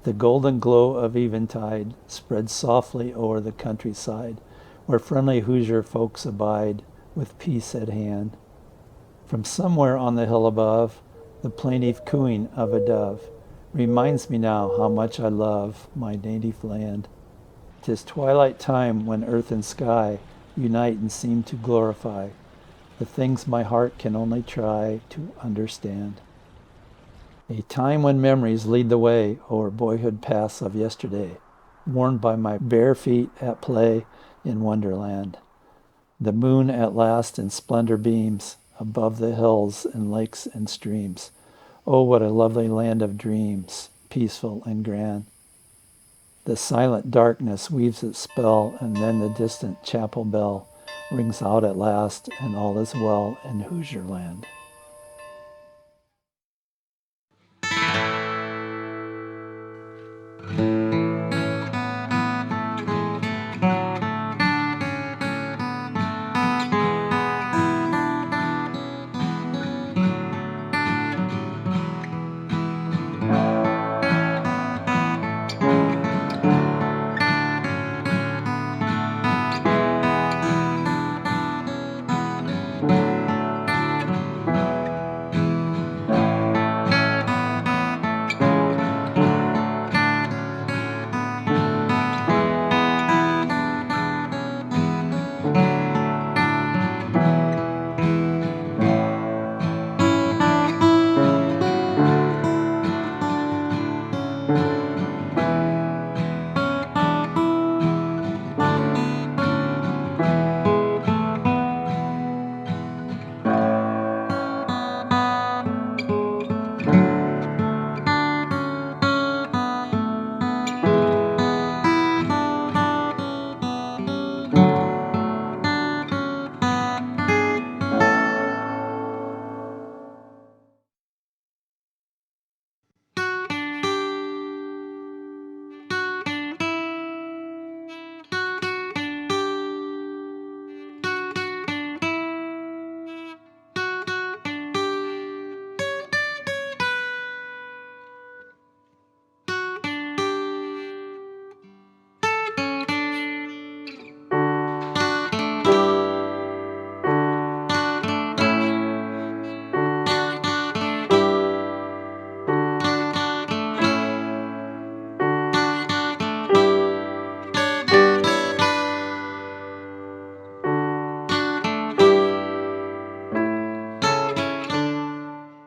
The golden glow of eventide spreads softly o'er the countryside, where friendly Hoosier folks abide, with peace at hand. From somewhere on the hill above, the plaintive cooing of a dove reminds me now how much I love my native land. 'Tis twilight time when earth and sky unite and seem to glorify the things my heart can only try to understand. A time when memories lead the way o'er boyhood paths of yesterday, worn by my bare feet at play in Wonderland. The moon at last in splendor beams above the hills and lakes and streams. Oh, what a lovely land of dreams, peaceful and grand. The silent darkness weaves its spell, and then the distant chapel bell rings out at last, and all is well in Hoosier land.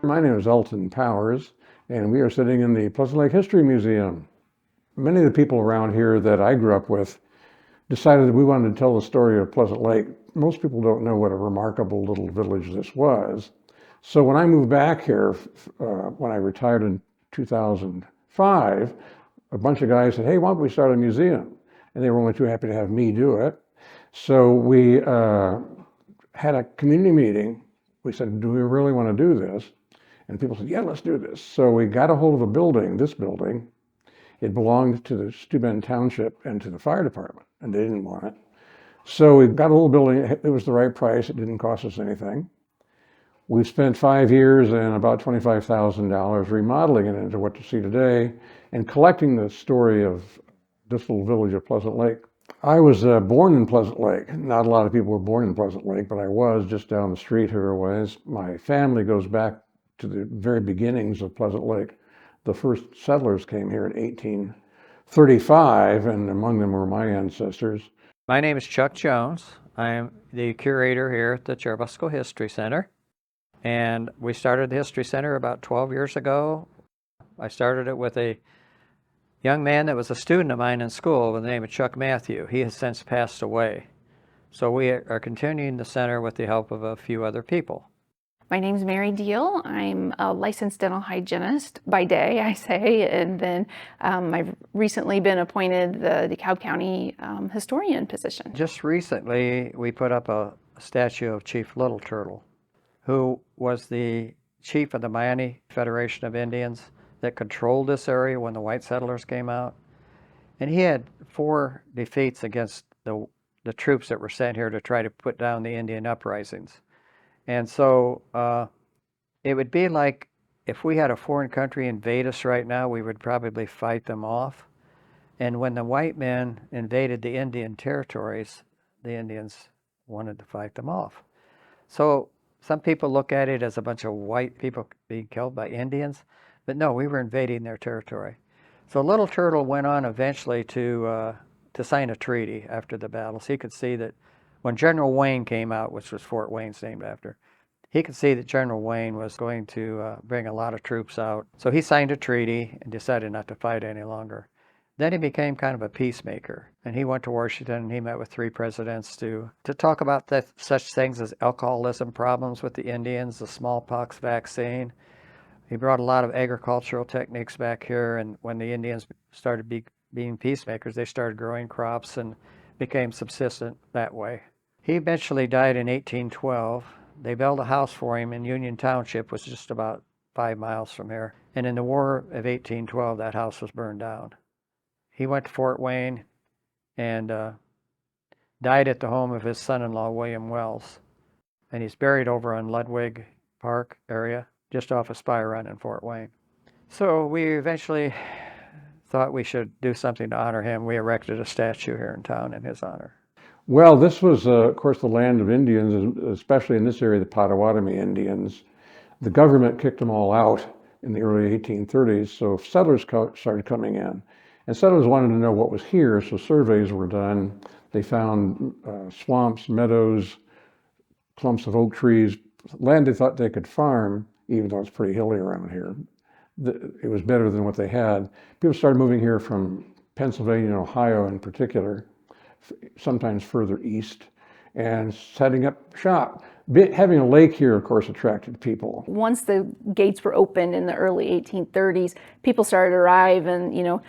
My name is Elton Powers, and we are sitting in the Pleasant Lake History Museum. Many of the people around here that I grew up with decided that we wanted to tell the story of Pleasant Lake. Most people don't know what a remarkable little village this was. So when I moved back here, when I retired in 2005, a bunch of guys said, hey, why don't we start a museum? And they were only too happy to have me do it. So we had a community meeting. We said, do we really want to do this? And people said, yeah, let's do this. So we got a hold of a building, this building. It belonged to the Steuben Township and to the fire department, and they didn't want it. So we got a little building. It was the right price. It didn't cost us anything. We spent 5 years and about $25,000 remodeling it into what you see today and collecting the story of this little village of Pleasant Lake. I was born in Pleasant Lake. Not a lot of people were born in Pleasant Lake, but I was just down the street here a ways. My family goes back to the very beginnings of Pleasant Lake. The first settlers came here in 1835, and among them were my ancestors. My name is Chuck Jones. I am the curator here at the Churubusco History Center. And we started the History Center about 12 years ago. I started it with a young man that was a student of mine in school with the name of Chuck Matthew. He has since passed away. So we are continuing the center with the help of a few other people. My name's Mary Deal. I'm a licensed dental hygienist by day, I say, and then I've recently been appointed the DeKalb County historian position. Just recently, we put up a statue of Chief Little Turtle, who was the chief of the Miami Federation of Indians that controlled this area when the white settlers came out. And he had 4 defeats against the troops that were sent here to try to put down the Indian uprisings. And so it would be like if we had a foreign country invade us right now, we would probably fight them off. And when the white men invaded the Indian territories, the Indians wanted to fight them off. So some people look at it as a bunch of white people being killed by Indians, but no, we were invading their territory. So Little Turtle went on eventually to sign a treaty after the battles. He could see that when General Wayne came out, which was Fort Wayne's named after, he could see that General Wayne was going to bring a lot of troops out. So he signed a treaty and decided not to fight any longer. Then he became kind of a peacemaker, and he went to Washington and he met with 3 presidents to talk about such things as alcoholism problems with the Indians, the smallpox vaccine. He brought a lot of agricultural techniques back here, and when the Indians started being peacemakers, they started growing crops and became subsistent that way. He eventually died in 1812. They built a house for him in Union Township, which is just about 5 miles from here. And in the War of 1812, that house was burned down. He went to Fort Wayne and died at the home of his son-in-law, William Wells. And he's buried over on Ludwig Park area, just off of Spy Run in Fort Wayne. So we eventually thought we should do something to honor him. We erected a statue here in town in his honor. Well, this was, of course, the land of Indians, especially in this area, the Potawatomi Indians. The government kicked them all out in the early 1830s, so settlers started coming in. And settlers wanted to know what was here, so surveys were done. They found swamps, meadows, clumps of oak trees, land they thought they could farm, even though it's pretty hilly around here. It was better than what they had. People started moving here from Pennsylvania and Ohio in particular, sometimes further east, and setting up shop. Having a lake here, of course, attracted people. Once the gates were opened in the early 1830s, people started to arrive, and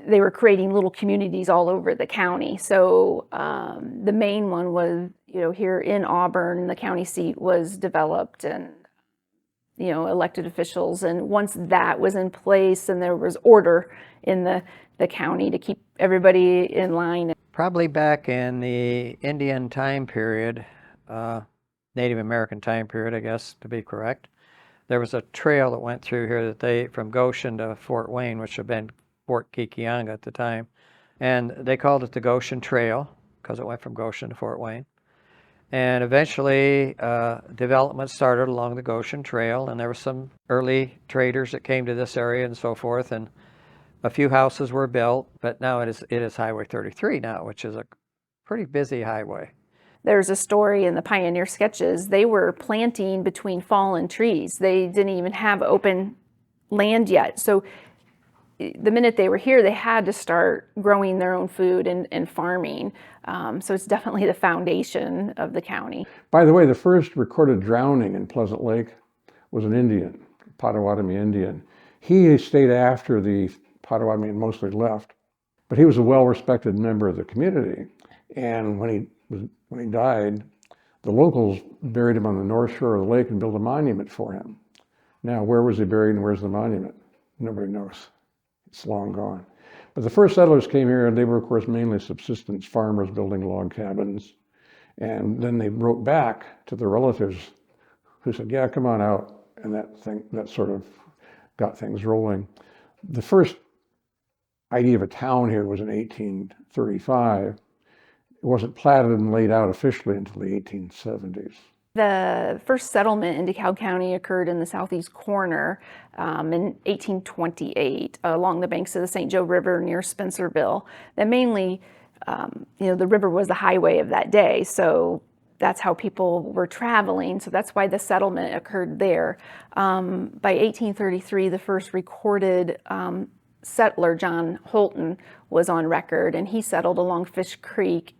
they were creating little communities all over the county. So the main one was, here in Auburn, the county seat was developed, and elected officials. And once that was in place and there was order in the county to keep everybody in line. Probably back in the Indian time period, Native American time period, I guess, to be correct, there was a trail that went through here from Goshen to Fort Wayne, which had been Fort Kikianga at the time. And they called it the Goshen Trail because it went from Goshen to Fort Wayne. And eventually, development started along the Goshen Trail, and there were some early traders that came to this area and so forth, and a few houses were built, but now it is Highway 33 now, which is a pretty busy highway. There's a story in the Pioneer Sketches. They were planting between fallen trees. They didn't even have open land yet. So the minute they were here, they had to start growing their own food and farming. So it's definitely the foundation of the county. By the way, the first recorded drowning in Pleasant Lake was an Indian, Potawatomi Indian. He stayed after the Potawatomi mostly left, but he was a well-respected member of the community. And when he died, the locals buried him on the north shore of the lake and built a monument for him. Now, where was he buried and where's the monument? Nobody knows. It's long gone. But the first settlers came here, and they were, of course, mainly subsistence farmers building log cabins. And then they wrote back to their relatives who said, yeah, come on out. And that sort of got things rolling. The first idea of a town here was in 1835. It wasn't platted and laid out officially until the 1870s. The first settlement in DeKalb County occurred in the southeast corner in 1828 along the banks of the St. Joe River near Spencerville. That mainly, the river was the highway of that day, so that's how people were traveling. So that's why the settlement occurred there. By 1833, the first recorded settler, John Holton, was on record, and he settled along Fish Creek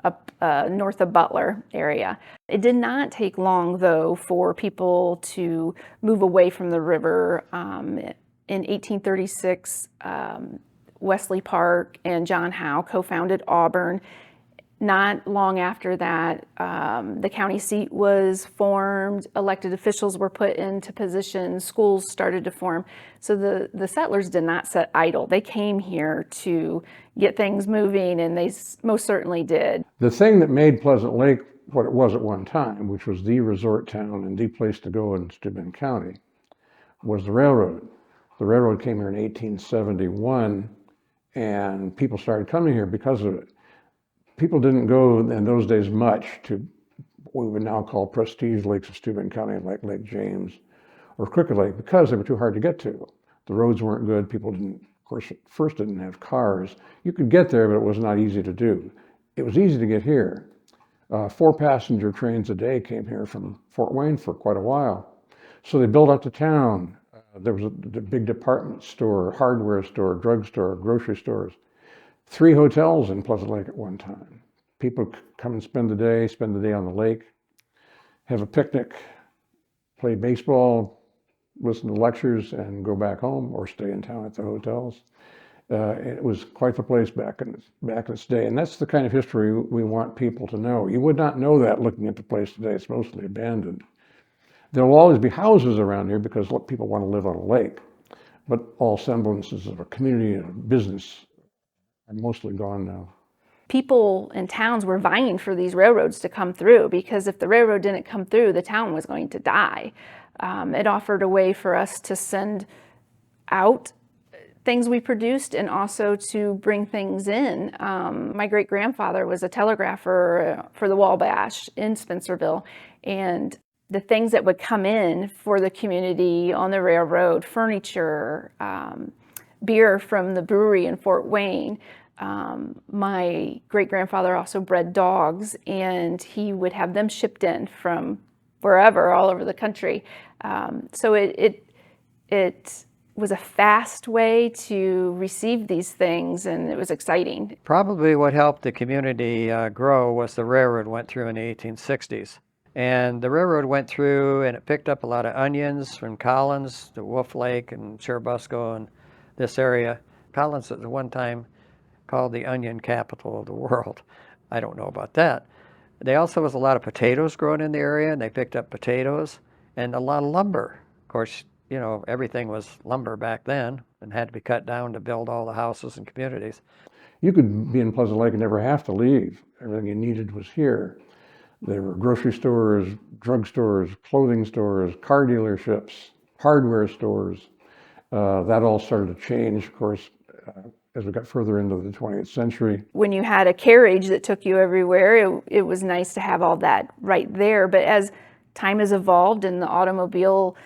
up north of Butler area. It did not take long, though, for people to move away from the river. In 1836, Wesley Park and John Howe co-founded Auburn. Not long after that, the county seat was formed, elected officials were put into position, schools started to form. So the settlers did not sit idle. They came here to get things moving, and they most certainly did. The thing that made Pleasant Lake what it was at one time, which was the resort town and the place to go in Steuben County, was the railroad. The railroad came here in 1871, and people started coming here because of it. People didn't go in those days much to what we would now call prestige lakes of Steuben County, like Lake James or Crooked Lake, because they were too hard to get to. The roads weren't good. People didn't, of course, at first didn't have cars. You could get there, but it was not easy to do. It was easy to get here. 4 passenger trains a day came here from Fort Wayne for quite a while. So they built up the town. There was a big department store, hardware store, drugstore, grocery stores. 3 hotels in Pleasant Lake at one time. People come and spend the day on the lake, have a picnic, play baseball, listen to lectures, and go back home or stay in town at the hotels. It was quite the place back in its day. And that's the kind of history we want people to know. You would not know that looking at the place today. It's mostly abandoned. There will always be houses around here because people want to live on a lake. But all semblances of a community and a business are mostly gone now. People in towns were vying for these railroads to come through, because if the railroad didn't come through, the town was going to die. It offered a way for us to send out things we produced and also to bring things in. My great-grandfather was a telegrapher for the Wabash in Spencerville, and the things that would come in for the community on the railroad, furniture, beer from the brewery in Fort Wayne. My great-grandfather also bred dogs, and he would have them shipped in from wherever, all over the country. So it was a fast way to receive these things, and it was exciting. Probably what helped the community grow was the railroad went through in the 1860s. And the railroad went through and it picked up a lot of onions from Collins to Wolf Lake and Churubusco and this area. Collins at one time called the onion capital of the world. I don't know about that. There also was a lot of potatoes growing in the area, and they picked up potatoes and a lot of lumber. Of course, you know, everything was lumber back then and had to be cut down to build all the houses and communities. You could be in Pleasant Lake and never have to leave. Everything you needed was here. There were grocery stores, drugstores, clothing stores, car dealerships, hardware stores. That all started to change, of course, as we got further into the 20th century. When you had a carriage that took you everywhere, it was nice to have all that right there. But as time has evolved and the automobile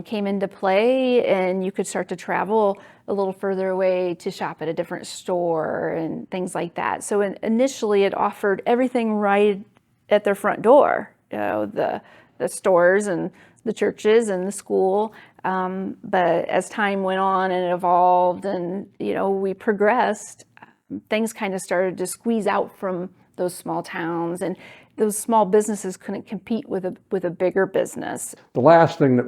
came into play, and you could start to travel a little further away to shop at a different store and things like that. So initially it offered everything right at their front door, you know, the stores and the churches and the school. But as time went on and it evolved and, you know, we progressed, things kind of started to squeeze out from those small towns, and those small businesses couldn't compete with a bigger business. The last thing that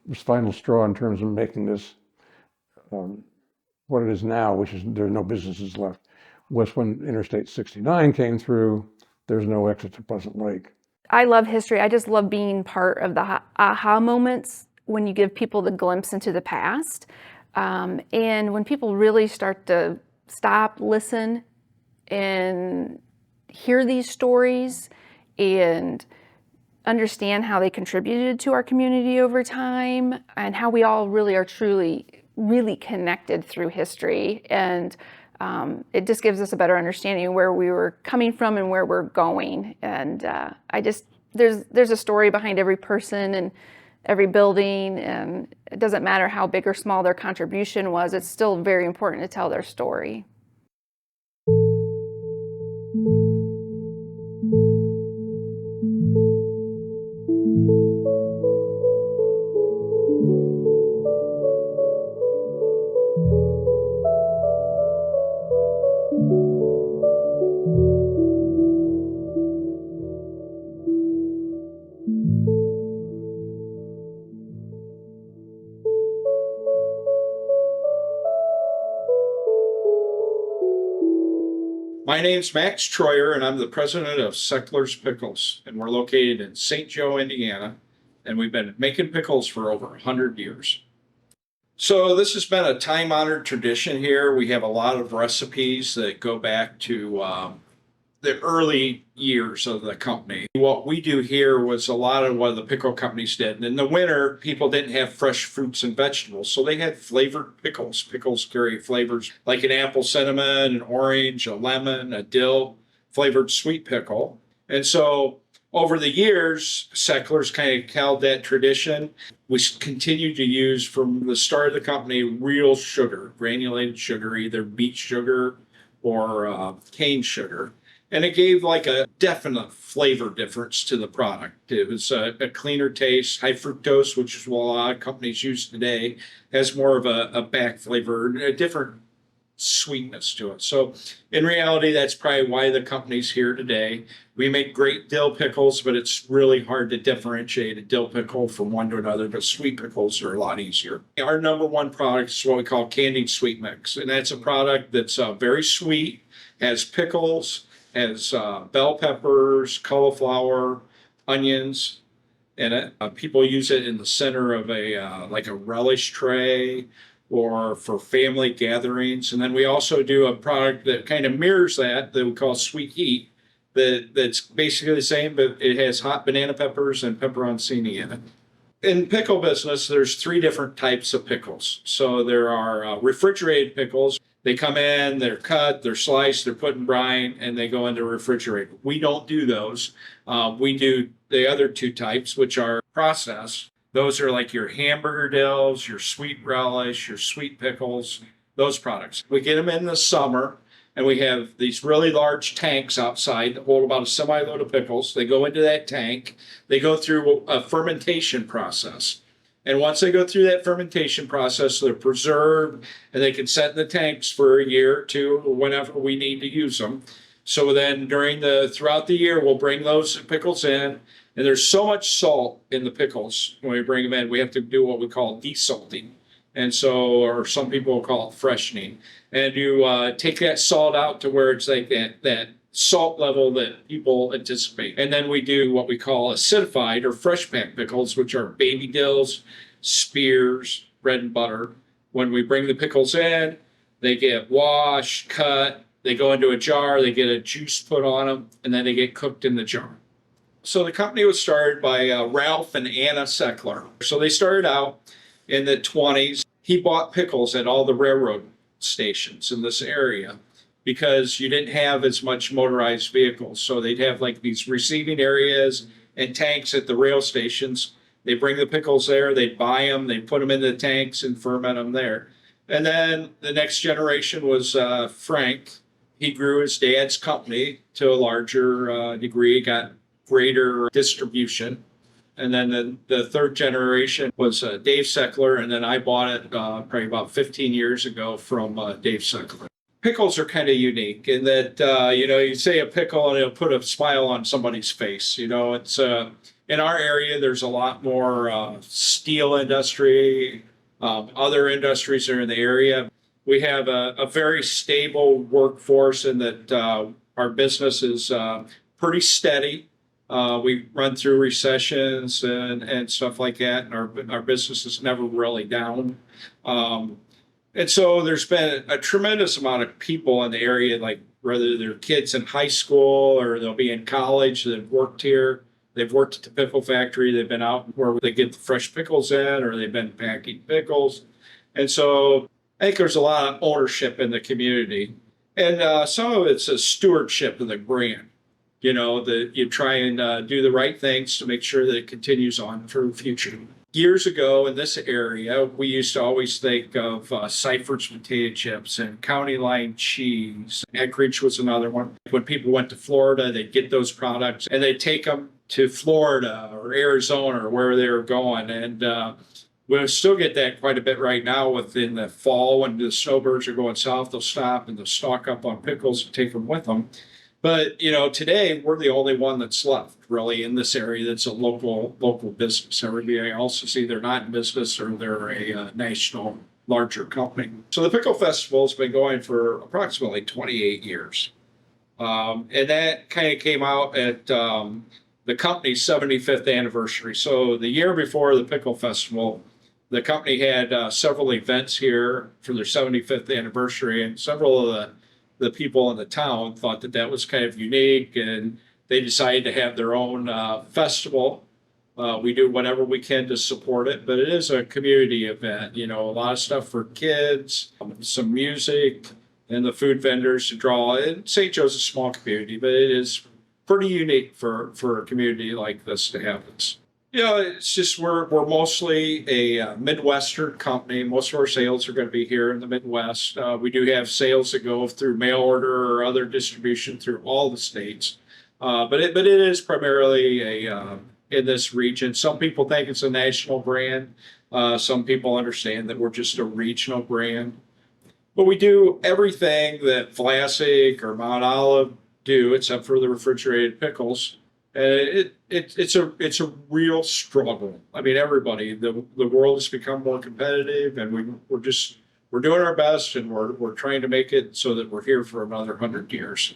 was final straw in terms of making this what it is now, which is there are no businesses left, was when Interstate 69 came through. There's no exit to Pleasant Lake. I love history. I just love being part of the aha moments when you give people the glimpse into the past. And when people really start to stop, listen, and hear these stories and understand how they contributed to our community over time and how we all really are truly, really connected through history. And it just gives us a better understanding of where we were coming from and where we're going. And there's a story behind every person and every building, and it doesn't matter how big or small their contribution was, it's still very important to tell their story. My name's Max Troyer, and I'm the president of Sechler's Pickles, and we're located in St. Joe, Indiana, and we've been making pickles for over 100 years. So this has been a time-honored tradition here. We have a lot of recipes that go back to the early years of the company. What we do here was a lot of what the pickle companies did. And in the winter, people didn't have fresh fruits and vegetables, so they had flavored pickles. Pickles carry flavors like an apple cinnamon, an orange, a lemon, a dill flavored sweet pickle. And so over the years, Sechler's kind of held that tradition. We continued to use from the start of the company real sugar, granulated sugar, either beet sugar or cane sugar. And it gave like a definite flavor difference to the product. It was a cleaner taste. High fructose, which is what a lot of companies use today, has more of a back flavor, a different sweetness to it. So in reality, that's probably why the company's here today. We make great dill pickles, but it's really hard to differentiate a dill pickle from one to another, but sweet pickles are a lot easier. Our number one product is what we call candied sweet mix. And that's a product that's very sweet, has pickles, has bell peppers, cauliflower, onions in it. People use it in the center of like a relish tray or for family gatherings. And then we also do a product that kind of mirrors that we call sweet heat. That's basically the same, but it has hot banana peppers and pepperoncini in it. In pickle business, there's 3 different types of pickles. So there are refrigerated pickles. They come in, they're cut, they're sliced, they're put in brine, and they go into refrigerator. We don't do those. We do the other 2 types, which are processed. Those are like your hamburger dills, your sweet relish, your sweet pickles, those products. We get them in the summer, and we have these really large tanks outside that hold about a semi-load of pickles. They go into that tank. They go through a fermentation process. And once they go through that fermentation process, they're preserved, and they can set in the tanks for a year or 2, or whenever we need to use them. So then throughout the year, we'll bring those pickles in. And there's so much salt in the pickles when we bring them in, we have to do what we call desalting. And so, or some people will call it freshening. And you take that salt out to where it's like that salt level that people anticipate. And then we do what we call acidified or fresh pack pickles, which are baby dills, spears, bread and butter. When we bring the pickles in, they get washed, cut, they go into a jar, they get a juice put on them, and then they get cooked in the jar. So the company was started by Ralph and Anna Sechler. So they started out in the 20s. He bought pickles at all the railroad stations in this area because you didn't have as much motorized vehicles. So they'd have like these receiving areas and tanks at the rail stations. They bring the pickles there, they'd buy them, they'd put them in the tanks and ferment them there. And then the next generation was Frank. He grew his dad's company to a larger degree, got greater distribution. And then the 3rd generation was Dave Sechler, and then I bought it probably about 15 years ago from Dave Sechler. Pickles are kind of unique in that, you say a pickle and it'll put a smile on somebody's face. It's in our area, there's a lot more steel industry, other industries are in the area. We have a very stable workforce in that our business is pretty steady. We run through recessions and stuff like that, and our business is never really down. And so there's been a tremendous amount of people in the area, like whether they're kids in high school or they'll be in college that have worked here. They've worked at the pickle factory. They've been out where they get the fresh pickles in, or they've been packing pickles. And so I think there's a lot of ownership in the community. And some of it's a stewardship of the brand. That you try and do the right things to make sure that it continues on for the future. Years ago in this area, we used to always think of Cypher's potato chips and County Line cheese. Anchorage was another one. When people went to Florida, they'd get those products and they'd take them to Florida or Arizona or wherever they were going. And we'll still get that quite a bit right now within the fall when the snowbirds are going south. They'll stop and they'll stock up on pickles and take them with them. But, today we're the only one that's left really in this area that's a local business. Everybody else is either not in business or they're a national larger company. So the Pickle Festival has been going for approximately 28 years. And that kind of came out at the company's 75th anniversary. So the year before the Pickle Festival, the company had several events here for their 75th anniversary, and several of the the people in the town thought that that was kind of unique, and they decided to have their own festival. We do whatever we can to support it, but it is a community event. You know, a lot of stuff for kids, some music, and the food vendors to draw. And St. Joe's a small community, but it is pretty unique for a community like this to have this. You know, it's just we're mostly a Midwestern company. Most of our sales are going to be here in the Midwest. We do have sales that go through mail order or other distribution through all the states, but it is primarily a in this region. Some people think it's a national brand. Some people understand that we're just a regional brand. But we do everything that Vlasic or Mount Olive do, except for the refrigerated pickles. And it's a real struggle. I mean, everybody, the world has become more competitive, and we're doing our best, and we're trying to make it so that we're here for another 100 years.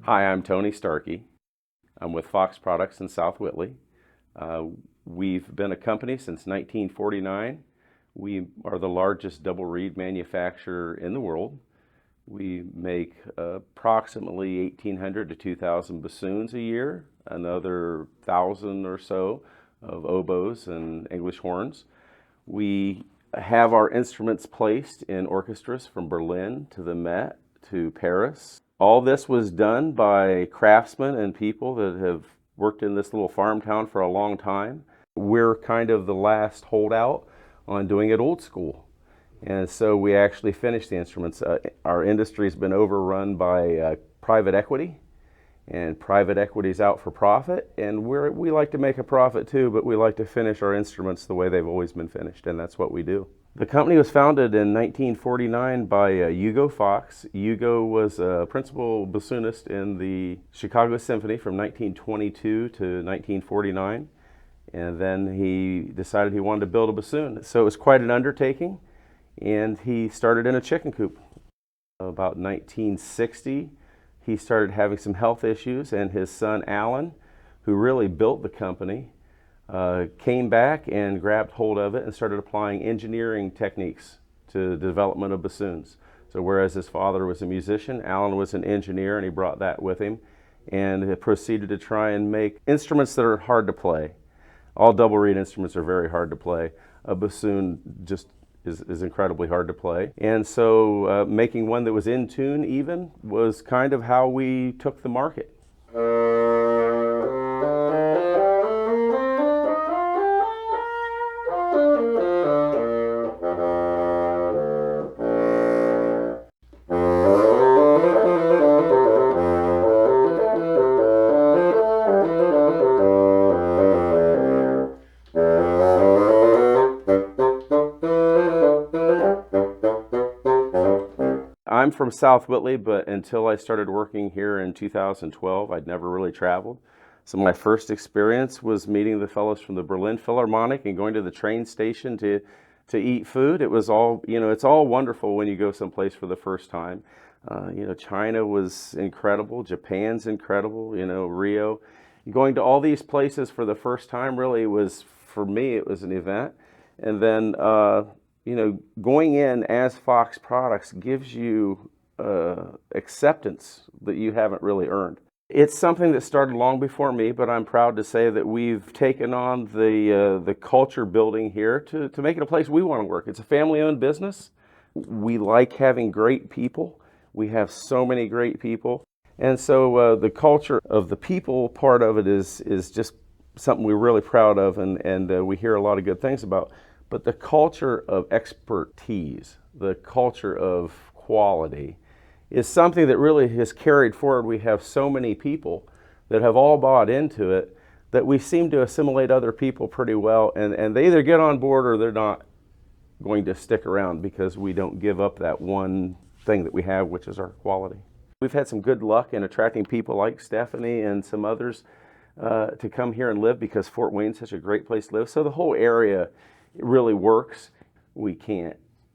Hi, I'm Tony Starkey. I'm with Fox Products in South Whitley. We've been a company since 1949. We are the largest double reed manufacturer in the world. We make approximately 1,800 to 2,000 bassoons a year, another 1,000 or so of oboes and English horns. We have our instruments placed in orchestras from Berlin to the Met to Paris. All this was done by craftsmen and people that have worked in this little farm town for a long time. We're kind of the last holdout on doing it old school. And so we actually finish the instruments. Our industry's been overrun by private equity, and private equity's out for profit. And we like to make a profit too, but we like to finish our instruments the way they've always been finished, and that's what we do. The company was founded in 1949 by Hugo Fox. Hugo was a principal bassoonist in the Chicago Symphony from 1922 to 1949, and then he decided he wanted to build a bassoon. So it was quite an undertaking, and he started in a chicken coop. About 1960, he started having some health issues, and his son Alan, who really built the company, came back and grabbed hold of it and started applying engineering techniques to the development of bassoons. So whereas his father was a musician, Alan was an engineer, and he brought that with him and proceeded to try and make instruments that are hard to play. All double reed instruments are very hard to play. A bassoon just is incredibly hard to play. And so making one that was in tune even was kind of how we took the market. I'm from South Whitley, but until I started working here in 2012, I'd never really traveled. So my first experience was meeting the fellows from the Berlin Philharmonic and going to the train station to eat food. It was all, it's all wonderful when you go someplace for the first time. China was incredible, Japan's incredible, Rio. Going to all these places for the first time really was, for me, it was an event. And then, going in as Fox Products gives you acceptance that you haven't really earned. It's something that started long before me, but I'm proud to say that we've taken on the culture building here to make it a place we want to work. It's a family-owned business. We like having great people. We have so many great people. And so the culture of the people part of it is just something we're really proud of, and we hear a lot of good things about. But the culture of expertise, the culture of quality, is something that really has carried forward. We have so many people that have all bought into it that we seem to assimilate other people pretty well, and they either get on board or they're not going to stick around because we don't give up that one thing that we have, which is our quality. We've had some good luck in attracting people like Stephanie and some others to come here and live because Fort Wayne's such a great place to live. So the whole area really works. We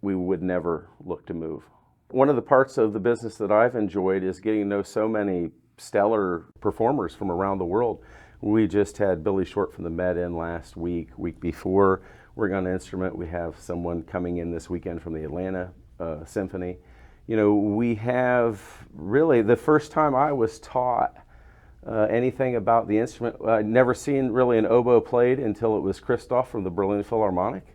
would never look to move. One of the parts of the business that I've enjoyed is getting to know so many stellar performers from around the world. We just had Billy Short from the Met in last week before. We're on an instrument. We have someone coming in this weekend from the Atlanta Symphony. You know, we have really, the first time I was taught anything about the instrument, I'd never seen really an oboe played until it was Christoph from the Berlin Philharmonic.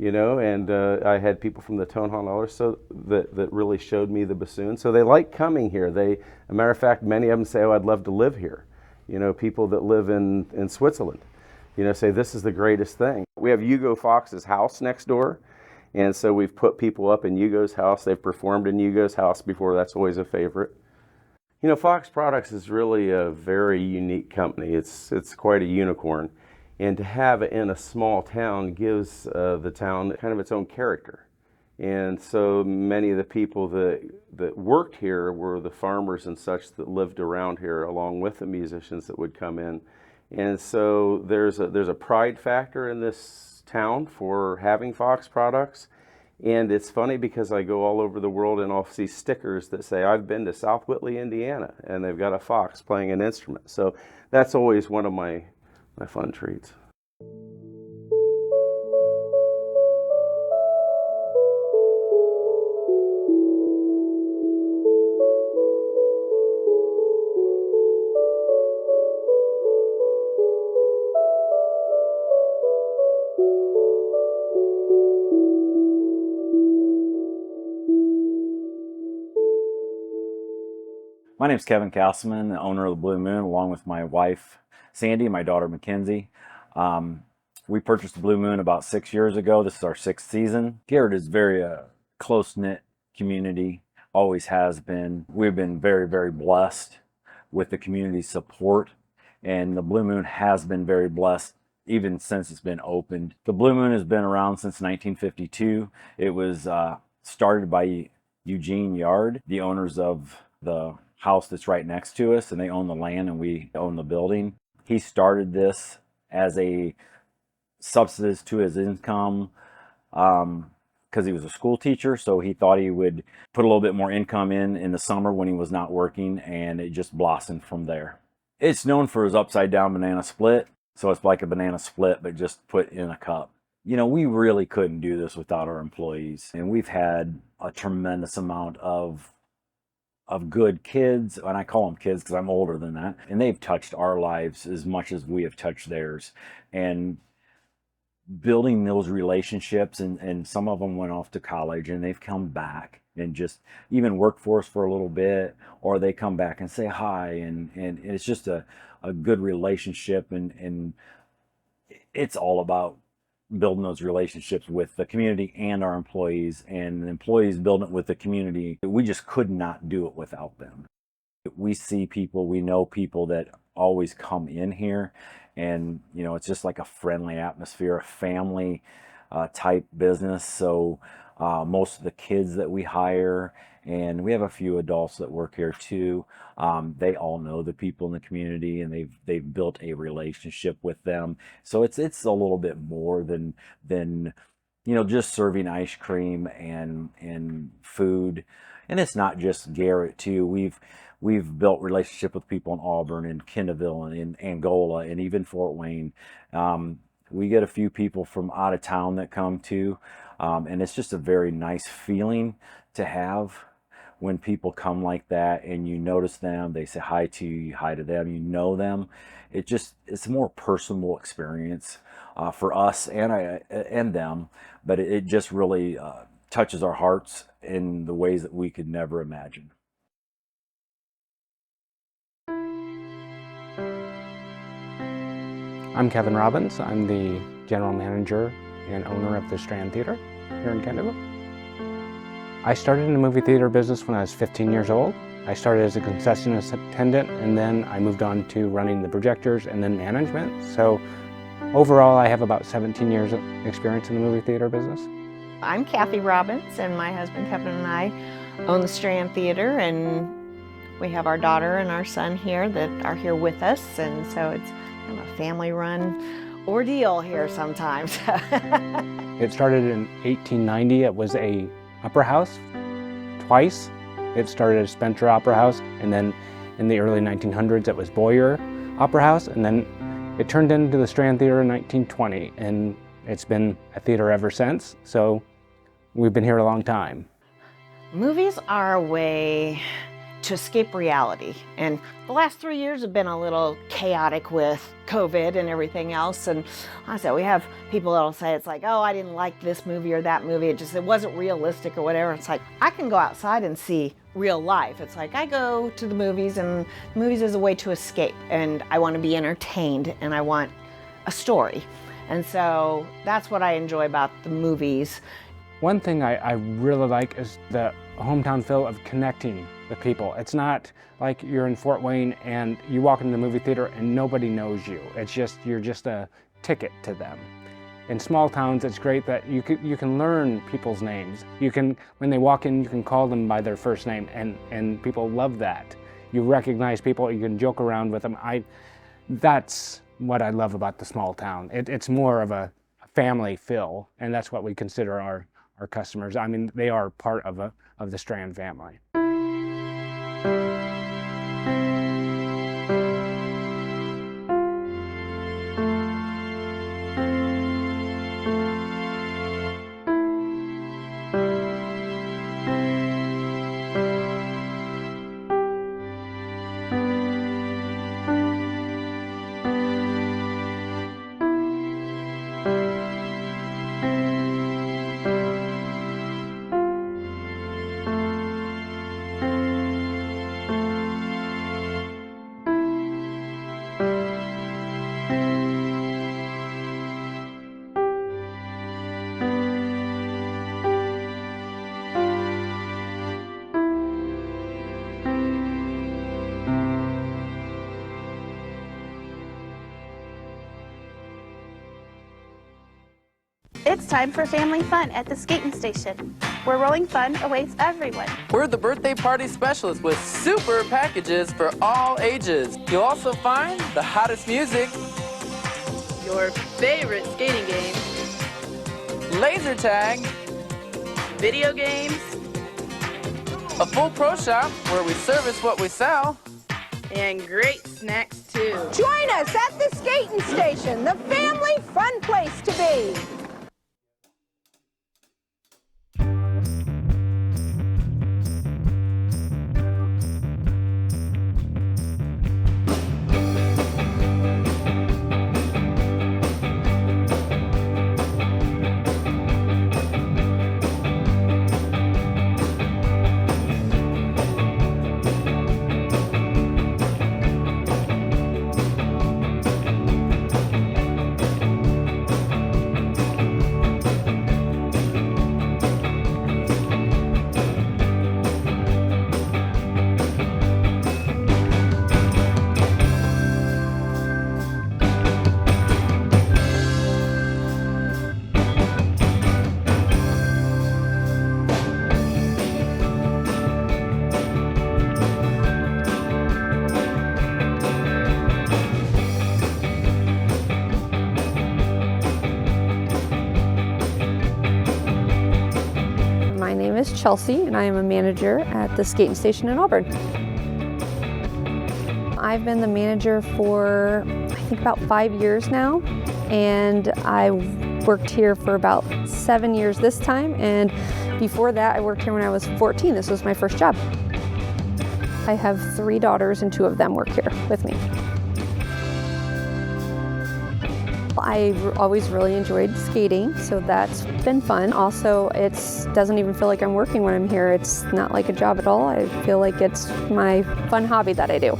You know, and I had people from the Tonhalle so that really showed me the bassoon. So they like coming here. As a matter of fact, many of them say, "Oh, I'd love to live here." You know, people that live in Switzerland, you know, say this is the greatest thing. We have Hugo Fox's house next door, and so we've put people up in Hugo's house. They've performed in Hugo's house before. That's always a favorite. You know, Fox Products is really a very unique company. It's quite a unicorn. And to have it in a small town gives the town kind of its own character. And so many of the people that worked here were the farmers and such that lived around here along with the musicians that would come in. And so there's a pride factor in this town for having Fox Products. And it's funny because I go all over the world and I'll see stickers that say, I've been to South Whitley, Indiana, and they've got a fox playing an instrument. So that's always one of my fun treats. My name is Kevin Castleman, the owner of the Blue Moon, along with my wife, Sandy, and my daughter, Mackenzie. We purchased the Blue Moon about 6 years ago. This is our 6th season. Garrett is very close-knit community, always has been. We've been very, very blessed with the community support, and the Blue Moon has been very blessed even since it's been opened. The Blue Moon has been around since 1952. It was started by Eugene Yard, the owners of the house that's right next to us, and they own the land and we own the building. He started this as a subsistence to his income because he was a school teacher, so he thought he would put a little bit more income in the summer when he was not working, and it just blossomed from there. It's known for his upside down banana split, so it's like a banana split but just put in a cup. You know, we really couldn't do this without our employees, and we've had a tremendous amount of good kids, and I call them kids because I'm older than that, and they've touched our lives as much as we have touched theirs. And building those relationships, and some of them went off to college and they've come back and just even worked for us for a little bit, or they come back and say hi, and it's just a good relationship, and it's all about building those relationships with the community and our employees, and the employees building it with the community. We just could not do it without them. We see people, we know people that always come in here, and you know, it's just like a friendly atmosphere, a family type business. So most of the kids that we hire, and we have a few adults that work here too, they all know the people in the community, and they've built a relationship with them. So it's a little bit more than you know, just serving ice cream and food. And it's not just Garrett too. We've built relationship with people in Auburn and Kendallville and in Angola and even Fort Wayne. We get a few people from out of town that come too, and it's just a very nice feeling to have when people come like that, and you notice them, they say hi to you, hi to them, you know them. It's a more personal experience for us and them, but it just really touches our hearts in the ways that we could never imagine. I'm Kevin Robbins. I'm the general manager and owner of the Strand Theatre here in Kendallville. I started in the movie theater business when I was 15 years old. I started as a concession attendant, and then I moved on to running the projectors and then management. So overall, I have about 17 years of experience in the movie theater business. I'm Kathy Robbins, and my husband Kevin and I own the Strand Theatre, and We have our daughter and our son here that are here with us, and so it's kind of a family-run ordeal here sometimes. It started in 1890. It was a opera house twice. It started as Spencer Opera House, and then in the early 1900s it was Boyer Opera House, and then it turned into the Strand Theatre in 1920, and it's been a theater ever since, so we've been here a long time. Movies are a way to escape reality, and the last 3 years have been a little chaotic with COVID and everything else, and like I said, we have people that'll say it's like, oh, I didn't like this movie or that movie, it wasn't realistic or whatever. It's like, I can go outside and see real life. It's like I go to the movies, and movies is a way to escape, and I want to be entertained, and I want a story, and so that's what I enjoy about the movies. One thing I really like is the hometown feel of connecting with people. It's not like you're in Fort Wayne and you walk into the movie theater and nobody knows you. It's just, you're just a ticket to them. In small towns, it's great that you can learn people's names. You can, when they walk in, you can call them by their first name, and people love that. You recognize people, you can joke around with them. That's what I love about the small town. It's more of a family feel, and that's what we consider our customers. I mean, they are part of the Strand family. It's time for family fun at the Skatin Station, where rolling fun awaits everyone. We're the birthday party specialists with super packages for all ages. You'll also find the hottest music, your favorite skating game, laser tag, video games, a full pro shop where we service what we sell, and great snacks too. Join us at the Skatin Station, the family fun place to be. My name is Chelsea, and I am a manager at the Skatin Station in Auburn. I've been the manager for, I think, about 5 years now, and I worked here for about 7 years this time, and before that I worked here when I was 14. This was my first job. I have 3 daughters, and 2 of them work here with me. I always really enjoyed skating, so that's been fun. Also, it doesn't even feel like I'm working when I'm here. It's not like a job at all. I feel like it's my fun hobby that I do.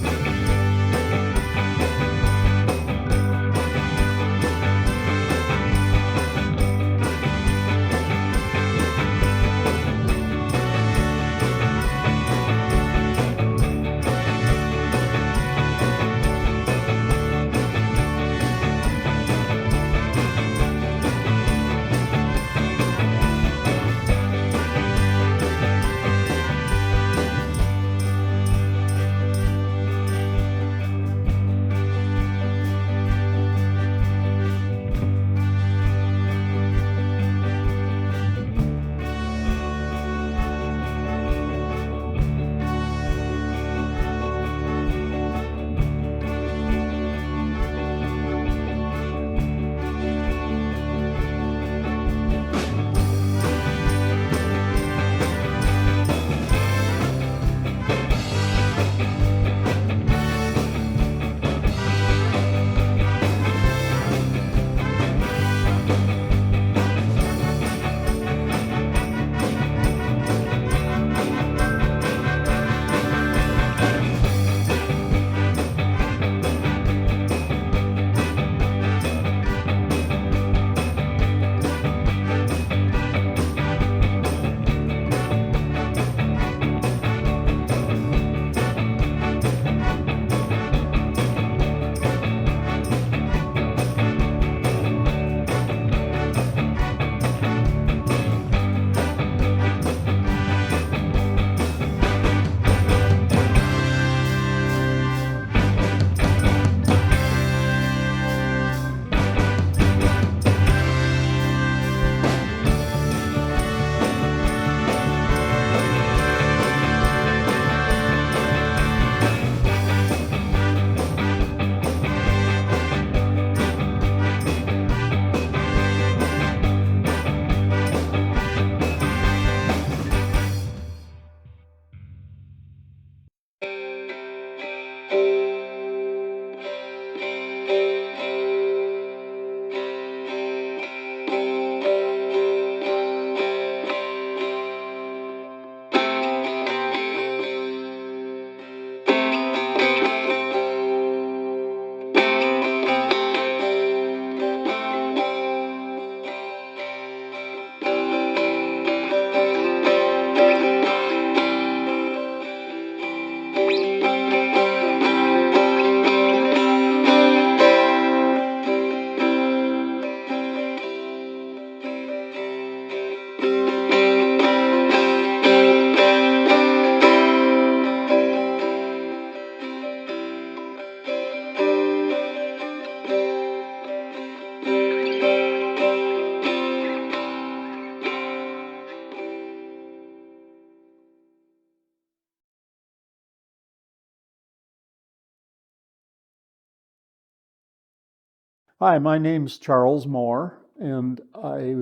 Hi, my name's Charles Moore, and I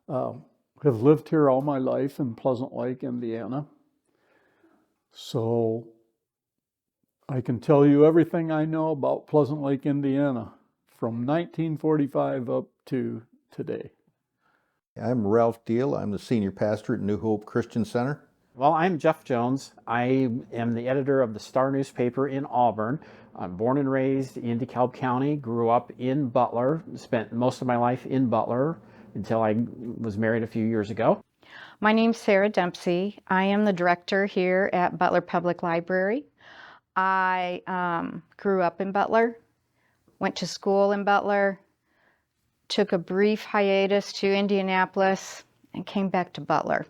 have lived here all my life in Pleasant Lake, Indiana. So I can tell you everything I know about Pleasant Lake, Indiana, from 1945 up to today. I'm Ralph Deal. I'm the senior pastor at New Hope Christian Center. Well, I'm Jeff Jones. I am the editor of the Star newspaper in Auburn. I'm born and raised in DeKalb County, grew up in Butler, spent most of my life in Butler until I was married a few years ago. My name's Sarah Dempsey. I am the director here at Butler Public Library. I grew up in Butler, went to school in Butler, took a brief hiatus to Indianapolis, and came back to Butler.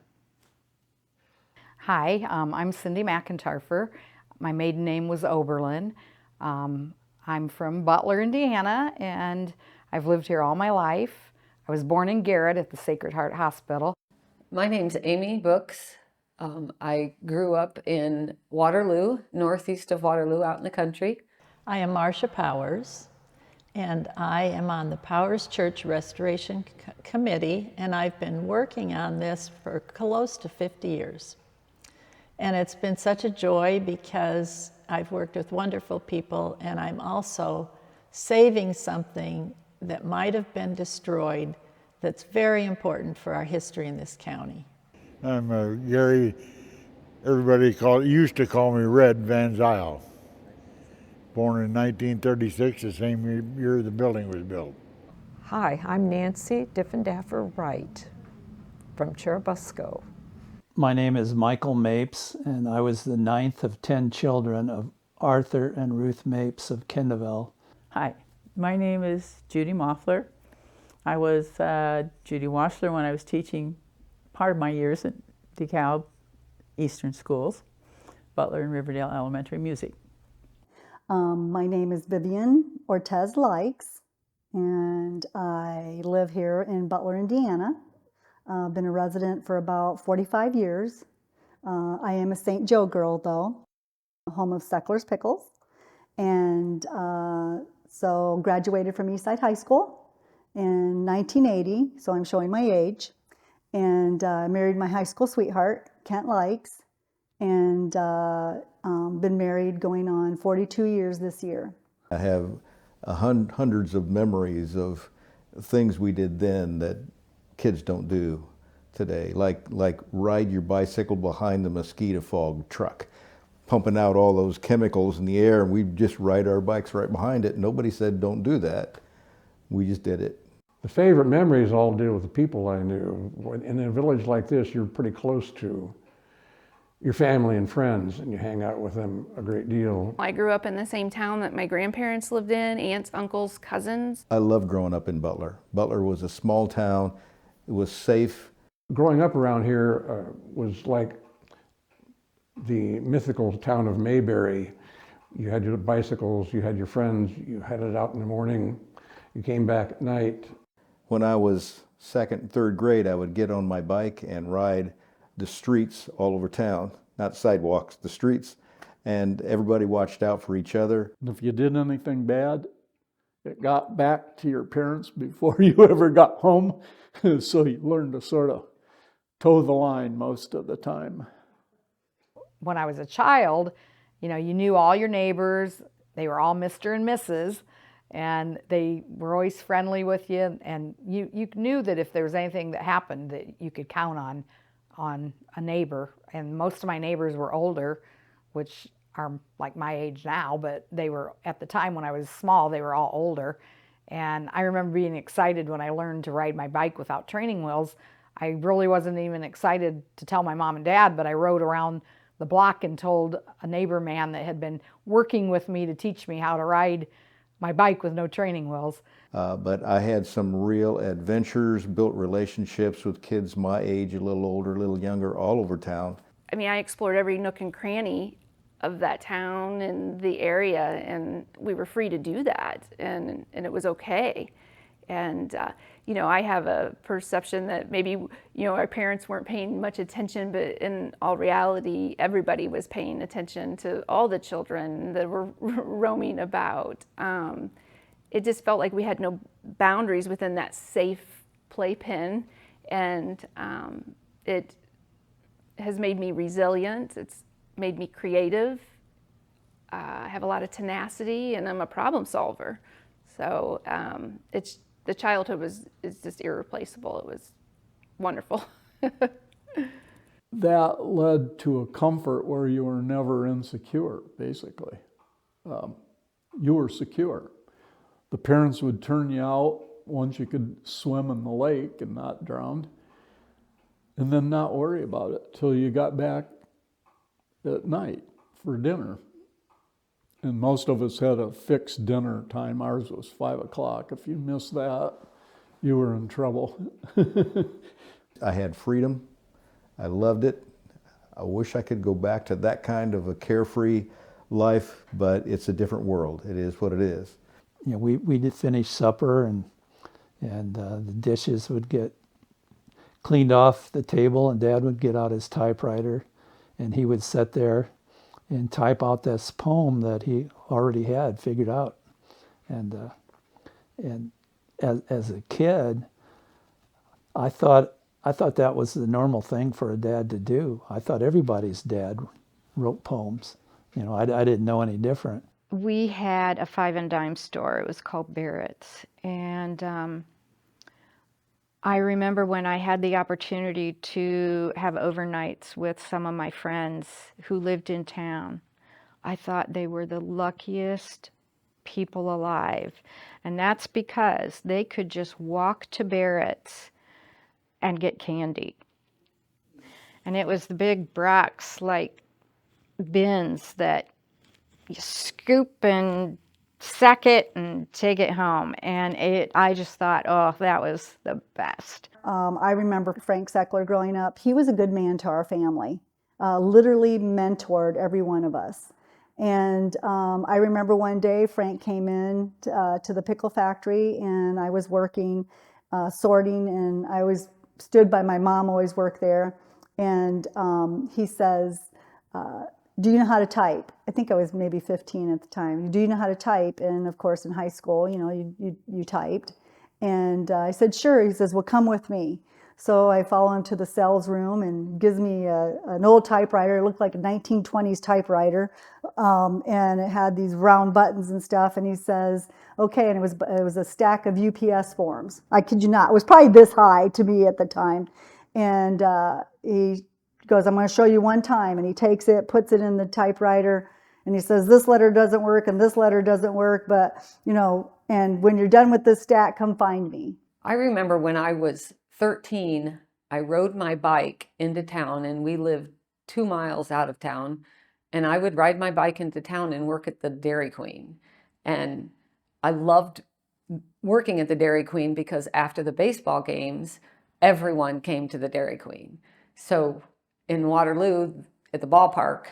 Hi, I'm Cindy McIntyre. My maiden name was Oberlin. I'm from Butler, Indiana, and I've lived here all my life. I was born in Garrett at the Sacred Heart Hospital. My name's Amy Books. I grew up in Waterloo, northeast of Waterloo, out in the country. I am Marcia Powers, and I am on the Powers Church Restoration Committee, and I've been working on this for close to 50 years. And it's been such a joy because I've worked with wonderful people, and I'm also saving something that might have been destroyed that's very important for our history in this county. I'm Gary. Everybody used to call me Red Van Zyl. Born in 1936, the same year the building was built. Hi, I'm Nancy Diffendaffer Wright from Churubusco. My name is Michael Mapes, and I was the 9th of 10 children of Arthur and Ruth Mapes of Kendallville. Hi, my name is Judy Moffler. I was Judy Washler when I was teaching part of my years at DeKalb Eastern Schools, Butler and Riverdale Elementary Music. My name is Vivian Ortez Likes, and I live here in Butler, Indiana. I've been a resident for about 45 years. I am a St. Joe girl, though, home of Sechler's Pickles. And so graduated from Eastside High School in 1980, so I'm showing my age. And married my high school sweetheart, Kent Likes, and been married going on 42 years this year. I have hundreds of memories of things we did then that kids don't do today, like ride your bicycle behind the mosquito fog truck, pumping out all those chemicals in the air, and we'd just ride our bikes right behind it. Nobody said don't do that. We just did it. The favorite memories all deal with the people I knew. In a village like this, you're pretty close to your family and friends, and you hang out with them a great deal. I grew up in the same town that my grandparents lived in, aunts, uncles, cousins. I loved growing up in Butler. Butler was a small town. It was safe. Growing up around here was like the mythical town of Mayberry. You had your bicycles, you had your friends, you headed out in the morning, you came back at night. When I was second and third grade, I would get on my bike and ride the streets all over town, not sidewalks, the streets, and everybody watched out for each other. If you did anything bad, it got back to your parents before you ever got home, so you learned to sort of toe the line most of the time. When I was a child, you knew all your neighbors. They were all Mr. and Mrs., and they were always friendly with you, and you knew that if there was anything that happened that you could count on a neighbor. And most of my neighbors were older, which are like my age now, but they were, at the time when I was small, they were all older. And I remember being excited when I learned to ride my bike without training wheels. I really wasn't even excited to tell my mom and dad, but I rode around the block and told a neighbor man that had been working with me to teach me how to ride my bike with no training wheels. But I had some real adventures, built relationships with kids my age, a little older, a little younger, all over town. I mean, I explored every nook and cranny of that town and the area, and we were free to do that, and it was okay. And, you know, I have a perception that maybe, you know, our parents weren't paying much attention, but in all reality, everybody was paying attention to all the children that were roaming about. It just felt like we had no boundaries within that safe playpen, and it has made me resilient. It's made me creative. I have a lot of tenacity, and I'm a problem solver. So the childhood is just irreplaceable. It was wonderful. That led to a comfort where you were never insecure, basically. You were secure. The parents would turn you out once you could swim in the lake and not drown, and then not worry about it till you got back at night for dinner. And most of us had a fixed dinner time. Ours was 5 o'clock. If you missed that, you were in trouble. I had freedom. I loved it. I wish I could go back to that kind of a carefree life, but it's a different world. It is what it is. You know, we did finish supper, and the dishes would get cleaned off the table, and Dad would get out his typewriter, and he would sit there and type out this poem that he already had figured out. And as a kid, I thought that was the normal thing for a dad to do. I thought everybody's dad wrote poems. You know, I didn't know any different. We had a 5 and dime store. It was called Barrett's. And I remember when I had the opportunity to have overnights with some of my friends who lived in town, I thought they were the luckiest people alive. And that's because they could just walk to Barrett's and get candy. And it was the big Brock's like bins that you scoop and sack it and take it home. And I just thought, oh, that was the best. I remember Frank Sechler growing up. He was a good man to our family, literally mentored every one of us. And I remember one day Frank came in to the pickle factory, and I was working, sorting, and I always stood by my mom, always worked there. And he says, do you know how to type? I think I was maybe 15 at the time. Do you know how to type? And of course, in high school, you know, you typed. And I said, sure. He says, well, come with me. So I follow him to the sales room, and gives me an old typewriter. It looked like a 1920s typewriter. And it had these round buttons and stuff. And he says, okay. And it was a stack of UPS forms. I kid you not. It was probably this high to me at the time. And he goes, I'm going to show you one time. And he takes it, puts it in the typewriter, and he says, this letter doesn't work and this letter doesn't work, but, you know, and when you're done with this stack, come find me. I remember when I was 13, I rode my bike into town, and we lived 2 miles out of town, and I would ride my bike into town and work at the Dairy Queen. And I loved working at the Dairy Queen because after the baseball games, everyone came to the Dairy Queen. So in Waterloo at the ballpark,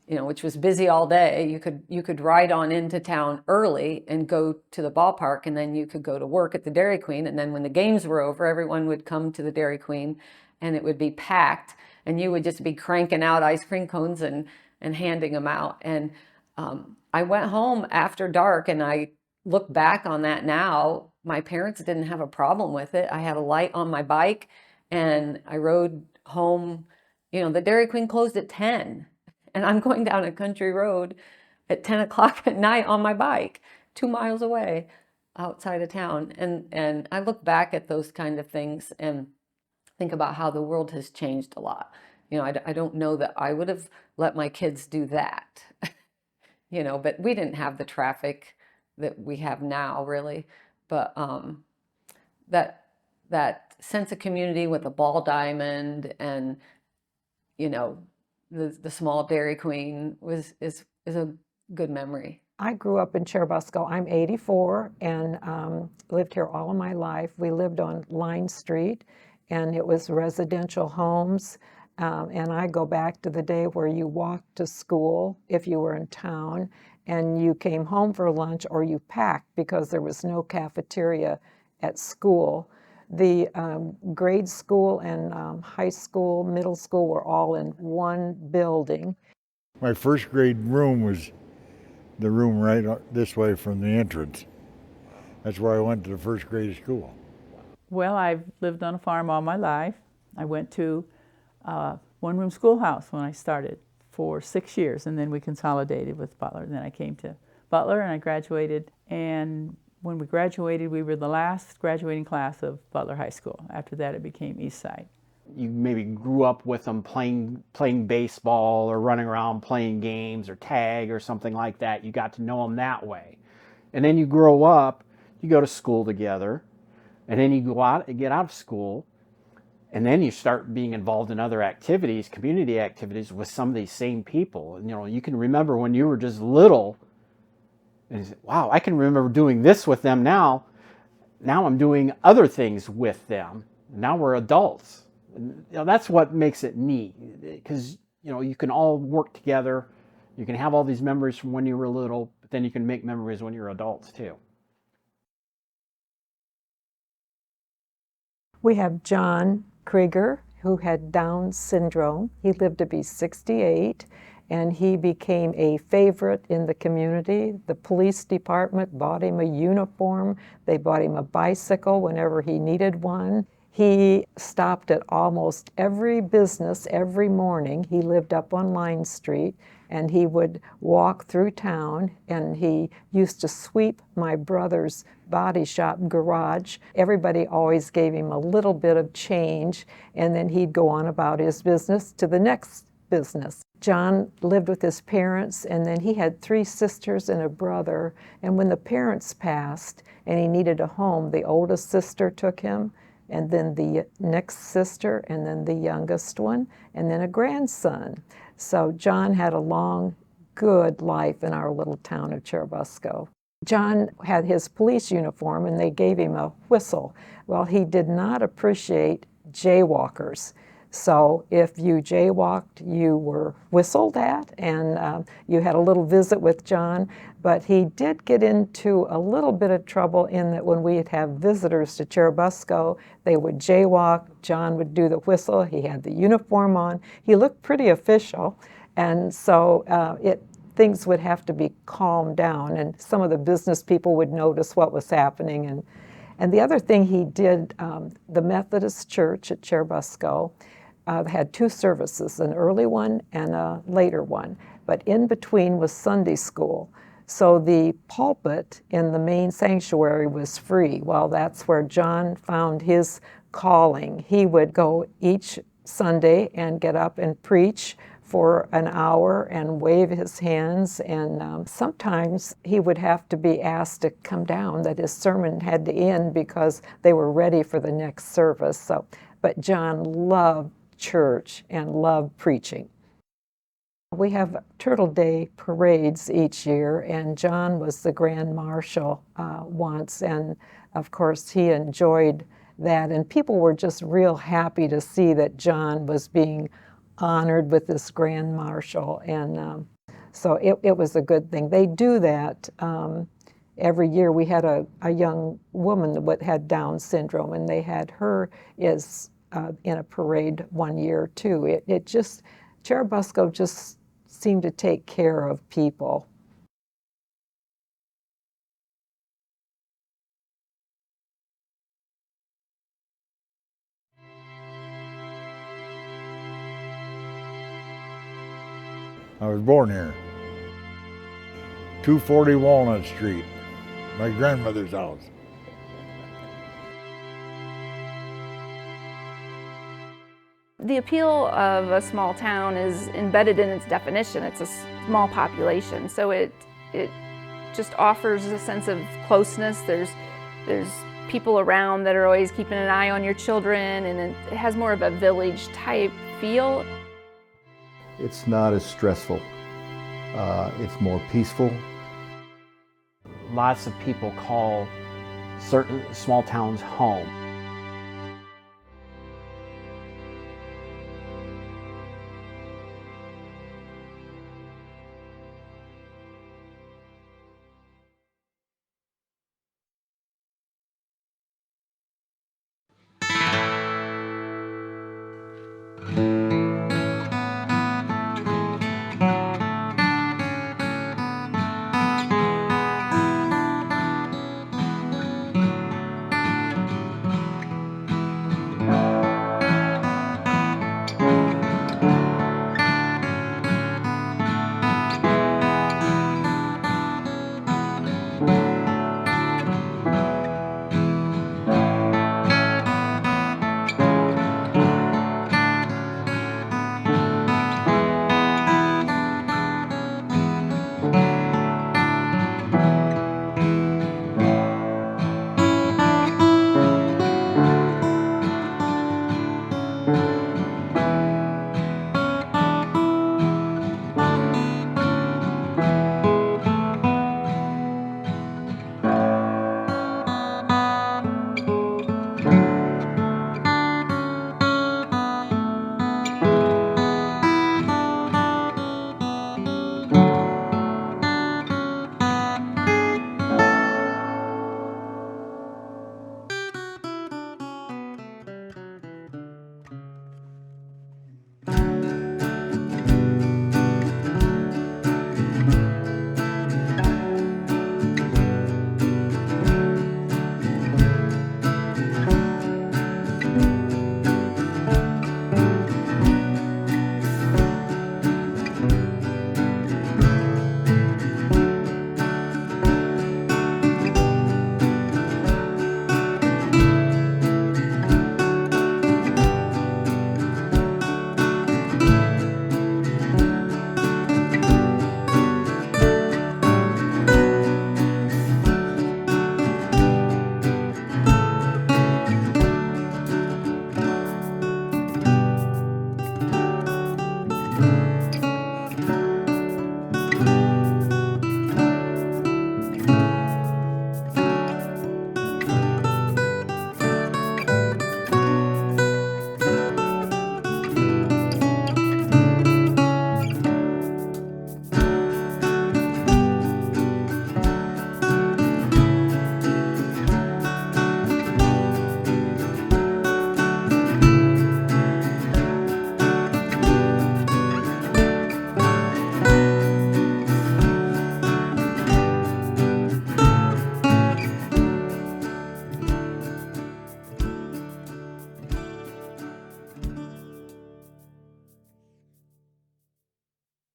you know, which was busy all day, you could ride on into town early and go to the ballpark, and then you could go to work at the Dairy Queen. And then when the games were over, everyone would come to the Dairy Queen, and it would be packed, and you would just be cranking out ice cream cones and handing them out. And I went home after dark, and I look back on that now. My parents didn't have a problem with it. I had a light on my bike, and I rode home. You know, the Dairy Queen closed at 10, and I'm going down a country road at 10 o'clock at night on my bike, 2 miles away outside of town. And I look back at those kind of things and think about how the world has changed a lot. You know, I don't know that I would have let my kids do that, you know, but we didn't have the traffic that we have now, really. But that sense of community with a ball diamond and, you know, the small Dairy Queen is a good memory. I grew up in Churubusco. I'm 84 and lived here all of my life. We lived on Line Street, and it was residential homes. And I go back to the day where you walked to school if you were in town, and you came home for lunch or you packed because there was no cafeteria at school. The grade school and high school, middle school were all in one building. My first grade room was the room right this way from the entrance. That's where I went to the first grade school. Well, I've lived on a farm all my life. I went to a one-room schoolhouse when I started for 6 years, and then we consolidated with Butler. And then I came to Butler and I graduated, and when we graduated, we were the last graduating class of Butler High School. After that, it became East Side. You maybe grew up with them playing baseball or running around playing games or tag or something like that. You got to know them that way. And then you grow up, you go to school together, and then you get out of school, and then you start being involved in other activities, community activities with some of these same people. And, you know, you can remember when you were just little, and you say, wow, I can remember doing this with them now. Now I'm doing other things with them. Now we're adults. And, you know, that's what makes it neat, because, you know, you can all work together. You can have all these memories from when you were little, but then you can make memories when you're adults too. We have John Krieger, who had Down syndrome. He lived to be 68, and he became a favorite in the community. The police department bought him a uniform. They bought him a bicycle whenever he needed one. He stopped at almost every business every morning. He lived up on Line Street, and he would walk through town, and he used to sweep my brother's body shop garage. Everybody always gave him a little bit of change, and then he'd go on about his business to the next business. John lived with his parents, and then he had 3 sisters and a brother, and when the parents passed and he needed a home, the oldest sister took him, and then the next sister, and then the youngest one, and then a grandson. So John had a long, good life in our little town of Churubusco. John had his police uniform, and they gave him a whistle. Well, he did not appreciate jaywalkers. So if you jaywalked, you were whistled at, and you had a little visit with John. But he did get into a little bit of trouble in that when we'd have visitors to Churubusco, they would jaywalk. John would do the whistle. He had the uniform on. He looked pretty official, and so things would have to be calmed down, and some of the business people would notice what was happening. And the other thing he did, the Methodist Church at Churubusco had 2 services, an early one and a later one, but in between was Sunday school. So the pulpit in the main sanctuary was free. Well, that's where John found his calling. He would go each Sunday and get up and preach for an hour and wave his hands, and sometimes he would have to be asked to come down, that his sermon had to end because they were ready for the next service. So, but John loved church and loved preaching. We have Turtle Day parades each year, and John was the Grand Marshal once, and of course he enjoyed that, and people were just real happy to see that John was being honored with this Grand Marshal, and so it was a good thing. They do that every year. We had a young woman that had Down syndrome, and they had her in a parade one year too. Churubusco just seemed to take care of people. I was born here. 240 Walnut Street, my grandmother's house. The appeal of a small town is embedded in its definition. It's a small population, so it just offers a sense of closeness. There's people around that are always keeping an eye on your children, and it has more of a village type feel. It's not as stressful. It's more peaceful. Lots of people call certain small towns home.